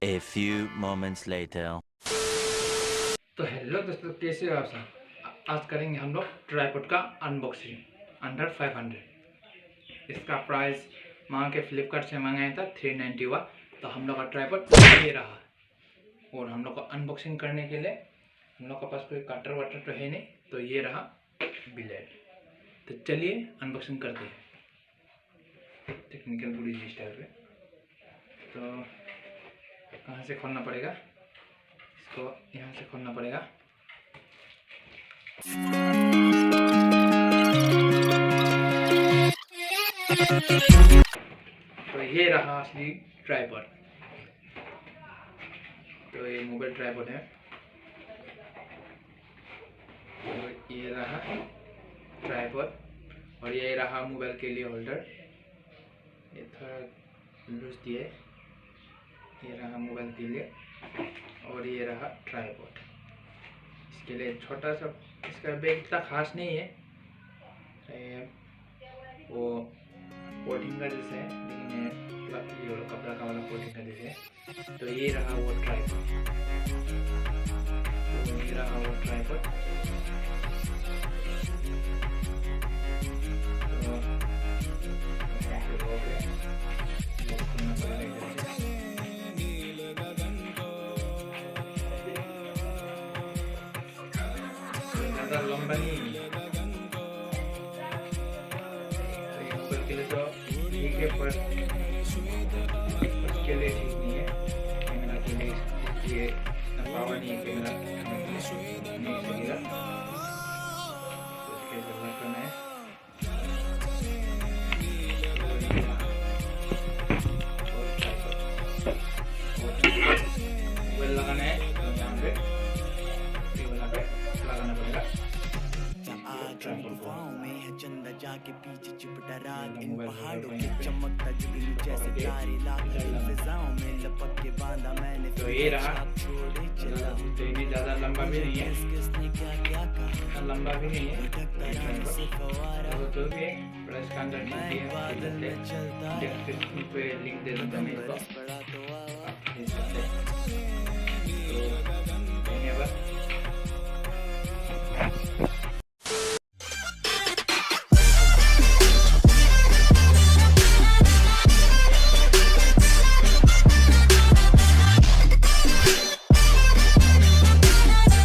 A few moments later. तो hello दोस्तों, कैसे हो आप सब। आज करेंगे हम लोग ट्राइपॉड का अनबॉक्सिंग अंडर 500। इसका प्राइस वहाँ के फ्लिपकार्ट से मंगाया था 390 हुआ। तो हम लोग का ट्राइपॉड ये रहा। और हम लोग को अनबॉक्सिंग करने के लिए हम लोग के पास कोई कटर वटर तो है नहीं, तो ये रहा ब्लेड। तो चलिए अनबॉक्सिंग करते हैं टेक्निकल गुडी स्टाइल पे। तो कहाँ से खोलना पड़ेगा, इसको यहाँ से खोलना पड़ेगा। तो ये रहा असली ट्राइपॉड। तो ये मोबाइल ट्राइपॉड है। तो ये रहा ट्राइपॉड और ये रहा मोबाइल के लिए होल्डर। ये थोड़ा लूज दिए। ये रहा मोबाइल के लिए और ये रहा ट्राइपॉड। इसके लिए छोटा सा इसका बैग इतना खास नहीं है, वो पोर्टिंग का जैसे है, लेकिन ये वाला कपड़ा का वाला पोर्टिंग का जैसे है। तो ये रहा वो ट्राइपॉड। तो ये रहा वो ट्राइपॉड। ज़्यादा लंबा नहीं है, के लिए तो ठीक है, पर उसके लिए ठीक नहीं है। कैमरा के लिए ये पावर नहीं है, कैमरा नहीं सकेगा। तो उसके जरूरत कम है। मोबाइल लगाना है तो यहाँ पे लगाना पड़ेगा। चंदा जाके पीछे चिपटा राग इन पहाड़ों के चमकता जुगनू जैसे तारे लाख फिजाओं में लपक के बांधा मैंने। तो ये रहा। तो ये ज़्यादा लंबा भी नहीं है, किसने क्या क्या कहा, लंबा भी नहीं है। तो भी बड़ा इसका अंदर डिस्क्रिप्शन पे लिंक दे दूँगा मैं इसको, आप देख सकते हैं।